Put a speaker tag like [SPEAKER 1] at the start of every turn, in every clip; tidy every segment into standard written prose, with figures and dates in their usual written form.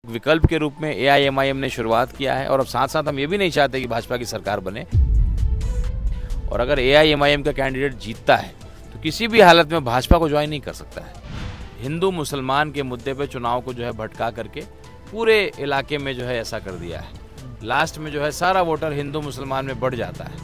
[SPEAKER 1] विकल्प के रूप में AIMIM ने शुरुआत किया है और अब साथ साथ हम ये भी नहीं चाहते कि भाजपा की सरकार बने। और अगर AIMIM का कैंडिडेट जीतता है तो किसी भी हालत में भाजपा को ज्वाइन नहीं कर सकता है। हिंदू मुसलमान के मुद्दे पे चुनाव को जो है भटका करके पूरे इलाके में जो है ऐसा कर दिया है। लास्ट में जो है सारा वोटर हिंदू मुसलमान में बढ़ जाता है,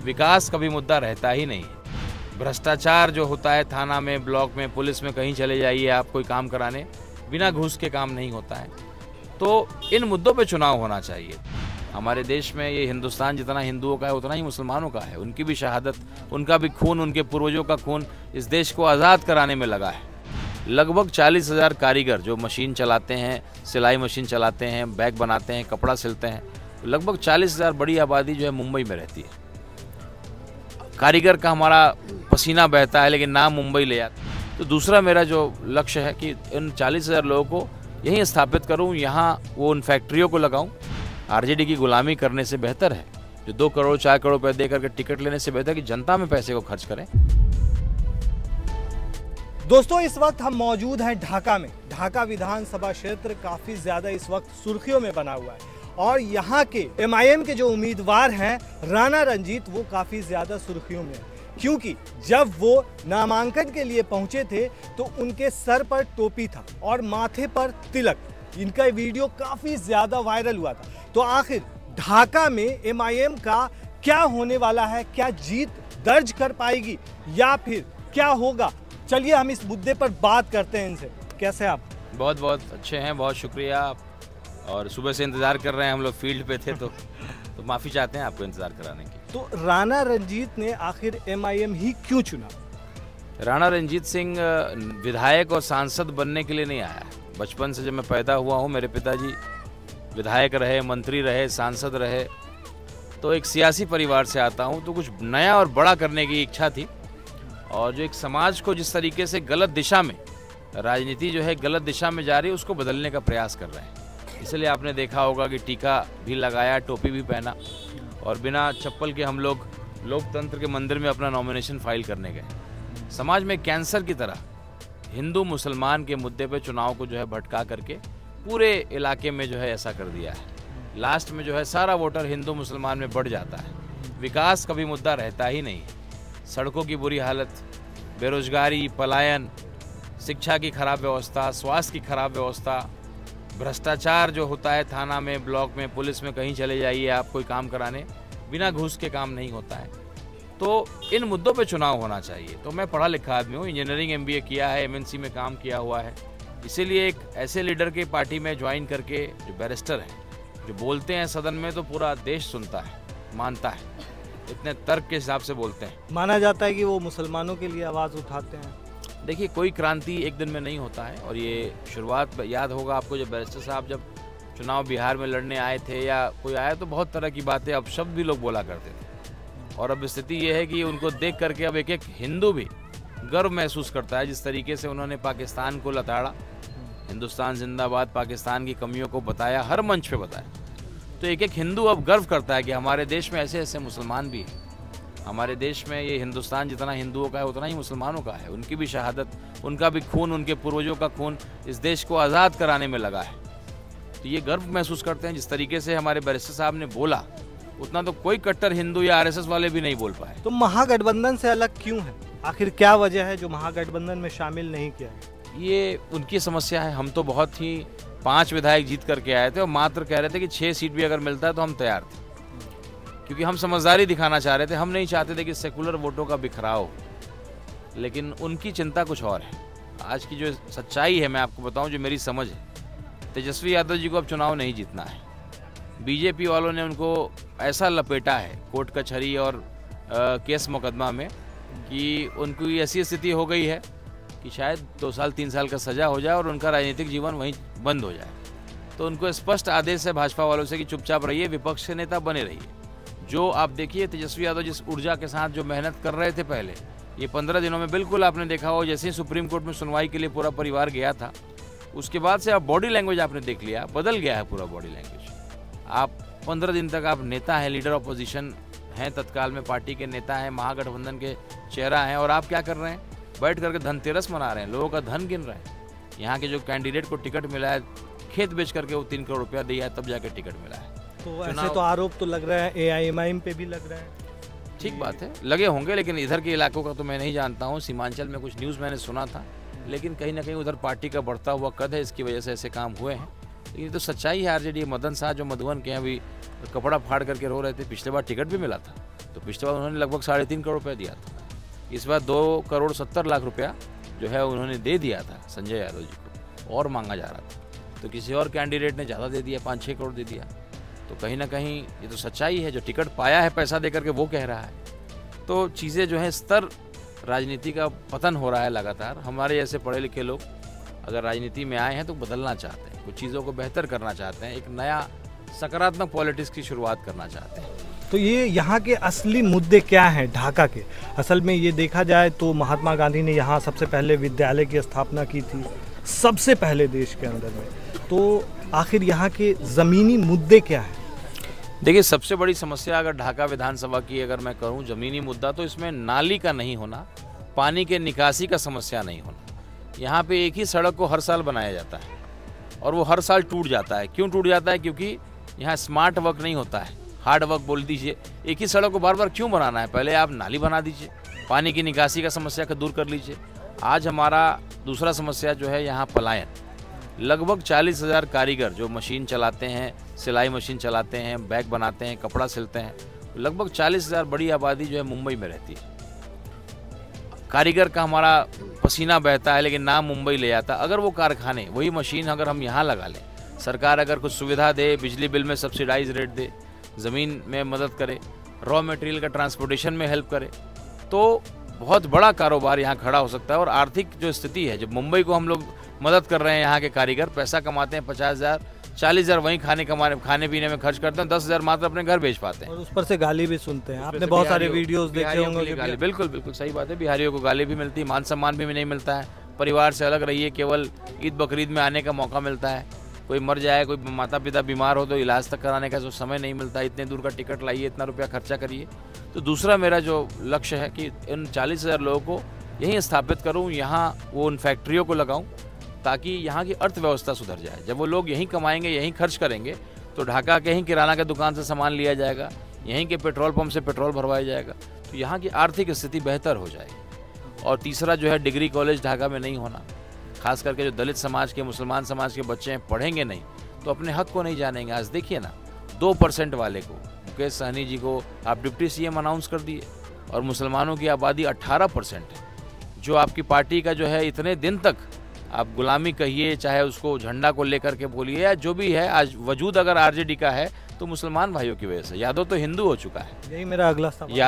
[SPEAKER 1] विकास कभी मुद्दा रहता ही नहीं है। भ्रष्टाचार जो होता है थाना में, ब्लॉक में, पुलिस में, कहीं चले जाइए आप कोई काम कराने, बिना घूस के काम नहीं होता है। तो इन मुद्दों पे चुनाव होना चाहिए। हमारे देश में ये हिंदुस्तान जितना हिंदुओं का है उतना ही मुसलमानों का है। उनकी भी शहादत, उनका भी खून, उनके पूर्वजों का खून इस देश को आज़ाद कराने में लगा है। लगभग 40,000 कारीगर जो मशीन चलाते हैं, सिलाई मशीन चलाते हैं, बैग बनाते हैं, कपड़ा सिलते हैं, लगभग 40,000 बड़ी आबादी जो है मुंबई में रहती है। कारीगर का हमारा पसीना बहता है लेकिन नाम मुंबई ले आता है। तो दूसरा मेरा जो लक्ष्य है कि इन 40,000 लोगों को यहीं स्थापित करूं, यहाँ वो उन फैक्ट्रियों को लगाऊं। RJD की गुलामी करने से बेहतर है जो 2 करोड़ 4 करोड़ रुपए दे करके टिकट लेने से बेहतर कि जनता में पैसे को खर्च करें।
[SPEAKER 2] दोस्तों, इस वक्त हम मौजूद हैं ढाका में। ढाका विधानसभा क्षेत्र काफ़ी ज़्यादा इस वक्त सुर्खियों में बना हुआ है और यहाँ के MIM के जो उम्मीदवार हैं राणा रंजीत, वो काफ़ी ज़्यादा सुर्खियों में है, क्योंकि जब वो नामांकन के लिए पहुँचे थे तो उनके सर पर टोपी था और माथे पर तिलक। इनका वीडियो काफ़ी ज़्यादा वायरल हुआ था। तो आखिर ढाका में MIM का क्या होने वाला है? क्या जीत दर्ज कर पाएगी या फिर क्या होगा? चलिए हम इस मुद्दे पर बात करते हैं इनसे। कैसे आप?
[SPEAKER 1] बहुत बहुत अच्छे हैं, बहुत शुक्रिया। और सुबह से इंतज़ार कर रहे हैं, हम लोग फील्ड पे थे तो माफ़ी चाहते हैं आपको इंतज़ार कराने की।
[SPEAKER 2] तो राणा रंजीत ने आखिर MIM ही क्यों चुना?
[SPEAKER 1] राणा रंजीत सिंह विधायक और सांसद बनने के लिए नहीं आया है। बचपन से जब मैं पैदा हुआ हूँ, मेरे पिताजी विधायक रहे, मंत्री रहे, सांसद रहे, तो एक सियासी परिवार से आता हूँ। तो कुछ नया और बड़ा करने की इच्छा थी और जो एक समाज को जिस तरीके से गलत दिशा में, राजनीति जो है गलत दिशा में जा रही है, उसको बदलने का प्रयास कर रहे हैं। इसलिए आपने देखा होगा कि टीका भी लगाया, टोपी भी पहना और बिना चप्पल के हम लोग लोकतंत्र के मंदिर में अपना नॉमिनेशन फाइल करने गए। समाज में कैंसर की तरह हिंदू मुसलमान के मुद्दे पे चुनाव को जो है भटका करके पूरे इलाके में जो है ऐसा कर दिया है। लास्ट में जो है सारा वोटर हिंदू मुसलमान में बढ़ जाता है, विकास कभी मुद्दा रहता ही नहीं है। सड़कों की बुरी हालत, बेरोजगारी, पलायन, शिक्षा की खराब व्यवस्था, स्वास्थ्य की खराब व्यवस्था, भ्रष्टाचार जो होता है थाना में, ब्लॉक में, पुलिस में, कहीं चले जाइए आप कोई काम कराने, बिना घूस के काम नहीं होता है। तो इन मुद्दों पे चुनाव होना चाहिए। तो मैं पढ़ा लिखा आदमी हूँ, इंजीनियरिंग MBA किया है, MNC में काम किया हुआ है। इसीलिए एक ऐसे लीडर के पार्टी में ज्वाइन करके, जो बैरिस्टर हैं, जो बोलते हैं सदन में तो पूरा देश सुनता है, मानता है, इतने तर्क के हिसाब से बोलते हैं।
[SPEAKER 2] माना जाता है कि वो मुसलमानों के लिए आवाज़ उठाते हैं।
[SPEAKER 1] देखिए, कोई क्रांति एक दिन में नहीं होता है और ये शुरुआत याद होगा आपको, जब बैरिस्टर साहब जब चुनाव बिहार में लड़ने आए थे या कोई आया तो बहुत तरह की बातें, अब शब्द भी लोग बोला करते थे। और अब स्थिति ये है कि उनको देख करके अब एक एक हिंदू भी गर्व महसूस करता है। जिस तरीके से उन्होंने पाकिस्तान को लताड़ा, हिंदुस्तान जिंदाबाद, पाकिस्तान की कमियों को बताया, हर मंच पे बताया, तो एक एक हिंदू अब गर्व करता है कि हमारे देश में ऐसे ऐसे मुसलमान भी हैं। हमारे देश में ये हिंदुस्तान जितना हिंदुओं का है उतना ही मुसलमानों का है। उनकी भी शहादत, उनका भी खून, उनके पूर्वजों का खून इस देश को आज़ाद कराने में लगा है। तो ये गर्व महसूस करते हैं। जिस तरीके से हमारे बैरिस्टर साहब ने बोला, उतना तो कोई कट्टर हिंदू या RSS वाले भी नहीं बोल पाए।
[SPEAKER 2] तो महागठबंधन से अलग क्यों है? आखिर क्या वजह है जो महागठबंधन में शामिल नहीं किया है?
[SPEAKER 1] ये उनकी समस्या है। हम तो बहुत ही 5 विधायक जीत करके आए थे और मात्र कह रहे थे कि 6 सीट भी अगर मिलता है तो हम तैयार थे, क्योंकि हम समझदारी दिखाना चाह रहे थे। हम नहीं चाहते थे कि सेकुलर वोटों का बिखराव हो, लेकिन उनकी चिंता कुछ और है। आज की जो सच्चाई है मैं आपको बताऊं, जो मेरी समझ है, तेजस्वी यादव जी को अब चुनाव नहीं जीतना है। बीजेपी वालों ने उनको ऐसा लपेटा है कोर्ट कचहरी और केस मुकदमा में कि उनको ऐसी स्थिति हो गई है कि शायद 2 साल 3 साल का सज़ा हो जाए और उनका राजनीतिक जीवन वहीं बंद हो जाए। तो उनको स्पष्ट आदेश है भाजपा वालों से कि चुपचाप रहिए, विपक्ष के नेता बने रहिए। जो आप देखिए तेजस्वी यादव जिस ऊर्जा के साथ जो मेहनत कर रहे थे पहले, ये 15 दिनों में बिल्कुल आपने देखा हो, जैसे ही सुप्रीम कोर्ट में सुनवाई के लिए पूरा परिवार गया था, उसके बाद से आप बॉडी लैंग्वेज आपने देख लिया, बदल गया है पूरा बॉडी लैंग्वेज। आप 15 दिन तक आप नेता हैं, लीडर ऑपोजिशन हैं, तत्काल में पार्टी के नेता हैं, महागठबंधन के चेहरा हैं, और आप क्या कर रहे हैं? बैठ करके धनतेरस मना रहे हैं, लोगों का धन गिन रहे हैं। यहाँ के जो कैंडिडेट को टिकट मिला है, खेत बेच करके वो 3 करोड़ रुपया दिया है, तब जाके टिकट मिला है।
[SPEAKER 2] तो ऐसे तो आरोप तो लग रहा है AIMIM पे भी लग रहा है।
[SPEAKER 1] ठीक बात है, लगे होंगे, लेकिन इधर के इलाकों का तो मैं नहीं जानता हूँ। सीमांचल में कुछ न्यूज़ मैंने सुना था, लेकिन कहीं ना कहीं उधर पार्टी का बढ़ता हुआ कद है, इसकी वजह से ऐसे काम हुए हैं। लेकिन ये तो सच्चाई है। RJD मदन शाह जो मधुबन के अभी कपड़ा फाड़ करके रो रहे थे, पिछले बार टिकट भी मिला था, तो पिछले बार उन्होंने लगभग 3.5 करोड़ रुपया दिया था। इस बार 2 करोड़ 70 लाख रुपया जो है उन्होंने दे दिया था संजय यादव जी को, और मांगा जा रहा था। तो किसी और कैंडिडेट ने ज़्यादा दे दिया, 5-6 करोड़ दे दिया। तो कहीं ना कहीं ये तो सच्चाई है। जो टिकट पाया है पैसा दे करके वो कह रहा है। तो चीज़ें जो हैं, स्तर राजनीति का पतन हो रहा है लगातार। हमारे जैसे पढ़े लिखे लोग अगर राजनीति में आए हैं तो बदलना चाहते हैं, कुछ चीज़ों को बेहतर करना चाहते हैं, एक नया सकारात्मक पॉलिटिक्स की शुरुआत करना चाहते हैं।
[SPEAKER 2] तो ये यहाँ के असली मुद्दे क्या हैं ढाका के? असल में ये देखा जाए तो महात्मा गांधी ने यहाँ सबसे पहले विद्यालय की स्थापना की थी, सबसे पहले देश के अंदर में। तो आखिर यहाँ के ज़मीनी मुद्दे क्या हैं?
[SPEAKER 1] देखिए, सबसे बड़ी समस्या अगर ढाका विधानसभा की अगर मैं कहूँ ज़मीनी मुद्दा, तो इसमें नाली का नहीं होना, पानी के निकासी का समस्या नहीं होना। यहाँ पे एक ही सड़क को हर साल बनाया जाता है और वो हर साल टूट जाता है। क्यों टूट जाता है? क्योंकि यहाँ स्मार्ट वर्क नहीं होता है, हार्ड वर्क बोल दीजिए। एक ही सड़क को बार बार क्यों बनाना है? पहले आप नाली बना दीजिए, पानी की निकासी का समस्या को दूर कर लीजिए। आज हमारा दूसरा समस्या जो है यहाँ पलायन। लगभग 40,000 कारीगर जो मशीन चलाते हैं, सिलाई मशीन चलाते हैं, बैग बनाते हैं, कपड़ा सिलते हैं, लगभग 40,000 बड़ी आबादी जो है मुंबई में रहती है। कारीगर का हमारा पसीना बहता है, लेकिन नाम मुंबई ले जाता। अगर वो कारखाने, वही मशीन अगर हम यहाँ लगा लें, सरकार अगर कुछ सुविधा दे, बिजली बिल में सब्सिडाइज रेट दे, ज़मीन में मदद करे, रॉ मटेरियल का ट्रांसपोर्टेशन में हेल्प करे, तो बहुत बड़ा कारोबार यहाँ खड़ा हो सकता है। और आर्थिक जो स्थिति है, जब मुंबई को हम लोग मदद कर रहे हैं, यहाँ के कारीगर पैसा कमाते हैं 50,000 40,000 वहीं खाने पीने में खर्च करते हैं, 10,000 मात्र अपने घर भेज पाते हैं।
[SPEAKER 2] और उस पर से गाली भी सुनते हैं। आपने बहुत सारे वीडियोस देखे होंगे।
[SPEAKER 1] बिल्कुल बिल्कुल सही बात है। बिहारियों को गाली भी मिलती है, मान सम्मान भी नहीं मिलता है। परिवार से अलग रहिए, केवल ईद बकरीद में आने का मौका मिलता है। कोई मर जाए, कोई माता पिता बीमार हो तो इलाज तक कराने का जो समय नहीं मिलता। इतने दूर का टिकट लाइए, इतना रुपया खर्चा करिए। तो दूसरा मेरा जो लक्ष्य है कि इन 40,000 लोगों को यहीं स्थापित करूँ, यहाँ वो उन फैक्ट्रियों को लगाऊँ, ताकि यहाँ की अर्थव्यवस्था सुधर जाए। जब वो लोग यहीं कमाएंगे, यहीं खर्च करेंगे, तो ढाका के ही किराना की दुकान से सामान लिया जाएगा, यहीं के पेट्रोल पंप से पेट्रोल भरवाया जाएगा, तो यहाँ की आर्थिक स्थिति बेहतर हो जाएगी। और तीसरा जो है, डिग्री कॉलेज ढाका में नहीं होना। खास करके जो दलित समाज के, मुसलमान समाज के बच्चे हैं, पढ़ेंगे नहीं तो अपने हक को नहीं जानेंगे। आज देखिए ना, 2% वाले को, मुकेश सहनी जी को आप डिप्टी CM अनाउंस कर दिए, और मुसलमानों की आबादी 18% है। जो आपकी पार्टी का जो है, इतने दिन तक आप गुलामी कहिए, चाहे उसको झंडा को लेकर के बोलिए, या जो भी है, आज वजूद अगर RJD का है तो मुसलमान भाइयों की वजह से। यादव तो हिंदू हो चुका है।
[SPEAKER 2] यही मेरा अगला सवाल।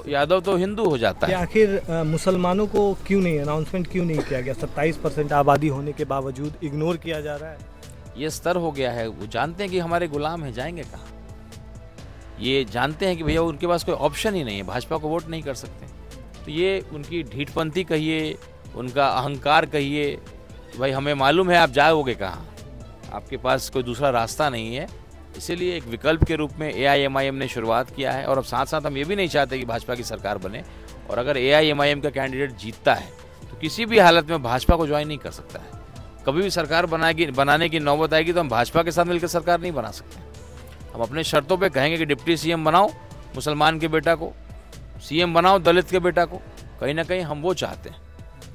[SPEAKER 1] यादव तो हिंदू हो जाता है।
[SPEAKER 2] आखिर मुसलमानों को क्यों नहीं अनाउंसमेंट क्यों नहीं किया गया? 27% आबादी होने के बावजूद इग्नोर किया जा रहा है।
[SPEAKER 1] ये स्तर हो गया है। वो जानते हैं कि हमारे गुलाम हैं, जाएंगे कहाँ? ये जानते हैं कि भैया उनके पास कोई ऑप्शन ही नहीं है, भाजपा को वोट नहीं कर सकते। तो ये उनकी ढीठपंथी कहिए, उनका अहंकार कहिए, भाई हमें मालूम है आप जाओगे कहाँ, आपके पास कोई दूसरा रास्ता नहीं है। इसीलिए एक विकल्प के रूप में AIMIM ने शुरुआत किया है। और अब साथ साथ हम ये भी नहीं चाहते कि भाजपा की सरकार बने, और अगर AIMIM का कैंडिडेट जीतता है तो किसी भी हालत में भाजपा को ज्वाइन नहीं कर सकता है। कभी भी सरकार बनाने की नौबत आएगी तो हम भाजपा के साथ मिलकर सरकार नहीं बना सकते। हम अपने शर्तों पे कहेंगे कि डिप्टी CM बनाओ मुसलमान के बेटा को, CM बनाओ दलित के बेटा को। कहीं ना कहीं हम वो चाहते हैं।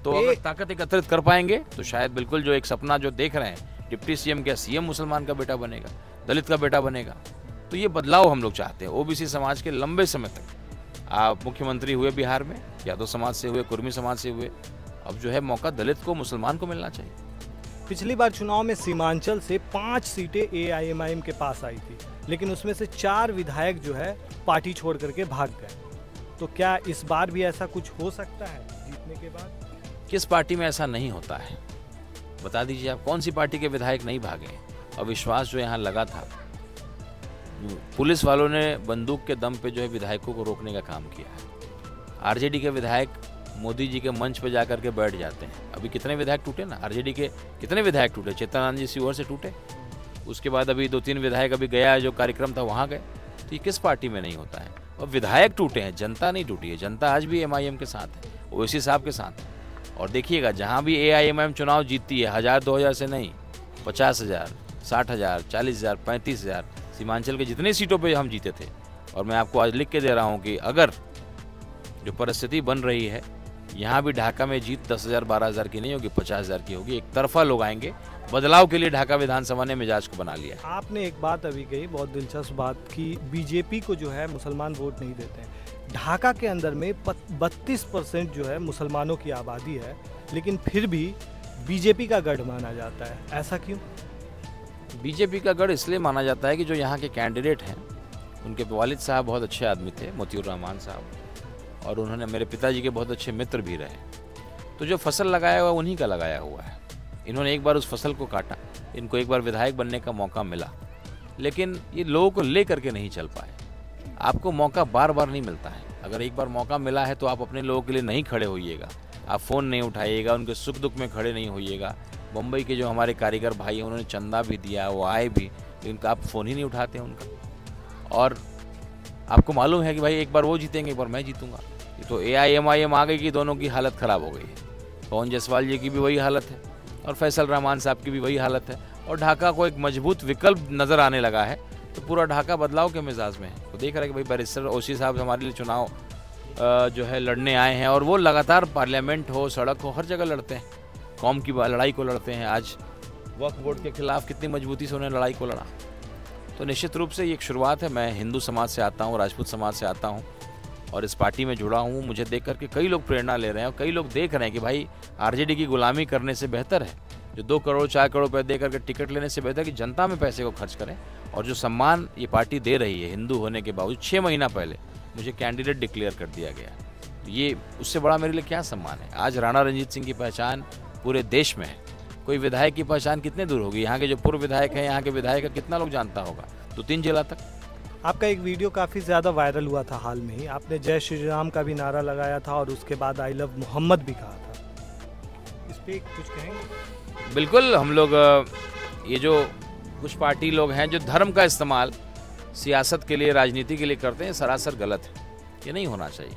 [SPEAKER 1] तो अगर ताकत एकत्रित कर पाएंगे तो शायद बिल्कुल जो एक सपना जो देख रहे हैं, डिप्टी CM क्या, CM मुसलमान का बेटा बनेगा, दलित का बेटा बनेगा, तो ये बदलाव हम लोग चाहते हैं। OBC समाज के लंबे समय तक आप मुख्यमंत्री हुए बिहार में, यादव समाज से हुए, कुर्मी समाज से हुए, अब जो है मौका दलित को, मुसलमान को मिलना चाहिए।
[SPEAKER 2] पिछली बार चुनाव में सीमांचल से 5 सीटें AIMIM के पास आई थी, लेकिन उसमें से 4 विधायक जो है पार्टी छोड़ करके भाग गए। तो क्या इस बार भी ऐसा कुछ हो सकता है जीतने के बाद?
[SPEAKER 1] किस पार्टी में ऐसा नहीं होता है? बता दीजिए आप, कौन सी पार्टी के विधायक नहीं भागे? अविश्वास जो यहाँ लगा था, पुलिस वालों ने बंदूक के दम पे जो है विधायकों को रोकने का काम किया है। RJD के विधायक मोदी जी के मंच पे जाकर के बैठ जाते हैं। अभी कितने विधायक टूटे ना, RJD के कितने विधायक टूटे? चेतनानंद जी सीहोर से टूटे, उसके बाद अभी 2-3 विधायक अभी गया जो कार्यक्रम था वहाँ गए। तो ये किस पार्टी में नहीं होता है? और विधायक टूटे हैं, जनता नहीं टूटी है। जनता आज भी MIM के साथ है, ओवैसी साहब के साथ है। और देखिएगा, जहाँ भी AIMIM चुनाव जीतती है, 1000-2000 से नहीं, 50,000, 60,000, 40,000, 35,000 सीमांचल के जितने सीटों पे हम जीते थे। और मैं आपको आज लिख के दे रहा हूँ कि अगर जो परिस्थिति बन रही है यहाँ भी ढाका में जीत 10,000, 12,000 की नहीं होगी, 50,000 की होगी। एक तरफा लोग आएंगे। बदलाव के लिए ढाका विधानसभा ने मिजाज को बना लिया।
[SPEAKER 2] आपने एक बात अभी कही, बहुत दिलचस्प बात, कि बीजेपी को जो है मुसलमान वोट नहीं देते हैं। ढाका के अंदर में 32% जो है मुसलमानों की आबादी है, लेकिन फिर भी बीजेपी का गढ़ माना जाता है। ऐसा क्यों?
[SPEAKER 1] बीजेपी का गढ़ इसलिए माना जाता है कि जो यहाँ के कैंडिडेट हैं उनके वालिद साहब बहुत अच्छे आदमी थे, मोतीउर रहमान साहब, और उन्होंने मेरे पिताजी के बहुत अच्छे मित्र भी रहे। तो जो फसल लगाया हुआ उन्हीं का लगाया हुआ है। इन्होंने एक बार उस फसल को काटा, इनको एक बार विधायक बनने का मौका मिला, लेकिन ये लोगों को ले करके नहीं चल पाए। आपको मौका बार बार नहीं मिलता है। अगर एक बार मौका मिला है तो आप अपने लोगों के लिए नहीं खड़े होइएगा, आप फ़ोन नहीं उठाइएगा, उनके सुख दुख में खड़े नहीं होइएगा। मुंबई के जो हमारे कारीगर भाई हैं उन्होंने चंदा भी दिया, वो आए भी, लेकिन आप फ़ोन ही नहीं उठाते उनका। और आपको मालूम है कि भाई एक बार वो जीतेंगे, एक बार मैं जीतूंगा। ये तो AIMIM आ गई कि दोनों की हालत ख़राब हो गई है। पवन जायसवाल जी की भी वही हालत है और फैसल रहमान साहब की भी वही हालत है। और ढाका को एक मजबूत विकल्प नज़र आने लगा है, तो पूरा ढाका बदलाव के मिजाज में है। तो देख रहे हैं कि भाई बैरिस्टर ओसी साहब हमारे लिए चुनाव जो है लड़ने आए हैं, और वो लगातार पार्लियामेंट हो, सड़क हो, हर जगह लड़ते हैं, कौम की लड़ाई को लड़ते हैं। आज वक्फ बोर्ड के खिलाफ कितनी मजबूती से उन्होंने लड़ाई को लड़ा। तो निश्चित रूप से ये एक शुरुआत है। मैं हिंदू समाज से आता हूँ, राजपूत समाज से आता हूँ, और इस पार्टी में जुड़ा हूँ। मुझे देख करके कई लोग प्रेरणा ले रहे हैं, और कई लोग देख रहे हैं कि भाई RJD की गुलामी करने से बेहतर है, जो 2 करोड़ 4 करोड़ रुपये दे करके टिकट लेने से बेहतर कि जनता में पैसे को खर्च करें। और जो सम्मान ये पार्टी दे रही है हिंदू होने के बावजूद, 6 महीना पहले मुझे कैंडिडेट डिक्लेयर कर दिया गया, तो ये उससे बड़ा मेरे लिए क्या सम्मान है। आज राणा रंजीत सिंह की पहचान पूरे देश में है। कोई विधायक की पहचान कितने दूर होगी? यहाँ के जो पूर्व विधायक हैं, यहाँ के विधायक का कितना लोग जानता होगा? 2-3 जिला तक।
[SPEAKER 2] आपका एक वीडियो काफ़ी ज़्यादा वायरल हुआ था हाल में ही। आपने जय श्री राम का भी नारा लगाया था और उसके बाद आई लव मोहम्मद भी कहा था। इस पर कुछ कहेंगे?
[SPEAKER 1] बिल्कुल। हम लोग ये जो कुछ पार्टी लोग हैं जो धर्म का इस्तेमाल सियासत के लिए, राजनीति के लिए करते हैं, सरासर गलत है। ये नहीं होना चाहिए।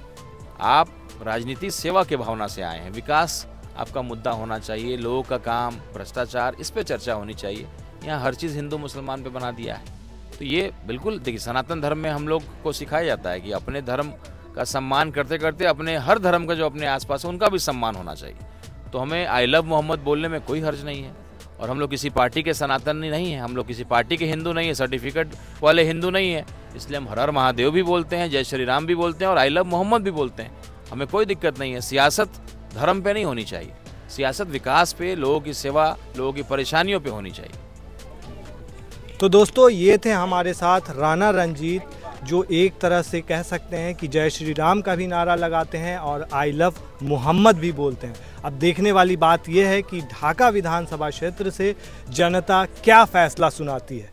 [SPEAKER 1] आप राजनीति सेवा के भावना से आए हैं, विकास आपका मुद्दा होना चाहिए, लोगों का काम, भ्रष्टाचार, इस पे चर्चा होनी चाहिए। यहाँ हर चीज़ हिंदू मुसलमान पे बना दिया है। तो ये बिल्कुल देखिए, सनातन धर्म में हम लोग को सिखाया जाता है कि अपने धर्म का सम्मान करते करते अपने हर धर्म का जो अपने आसपास है उनका भी सम्मान होना चाहिए। तो हमें आई लव मोहम्मद बोलने में कोई हर्ज नहीं है। और हम लोग किसी पार्टी के सनातनी नहीं हैं, हम लोग किसी पार्टी के हिंदू नहीं है, सर्टिफिकेट वाले हिंदू नहीं है। इसलिए हम हर हर महादेव भी बोलते हैं, जय श्री राम भी बोलते हैं, और आई लव मोहम्मद भी बोलते हैं। हमें कोई दिक्कत नहीं है। सियासत धर्म पे नहीं होनी चाहिए, सियासत विकास पे, लोगों की सेवा, लोगों की परेशानियों पे होनी चाहिए।
[SPEAKER 2] तो दोस्तों, ये थे हमारे साथ राणा रंजीत, जो एक तरह से कह सकते हैं कि जय श्री राम का भी नारा लगाते हैं और आई लव मोहम्मद भी बोलते हैं। अब देखने वाली बात यह है कि ढाका विधानसभा क्षेत्र से जनता क्या फैसला सुनाती है।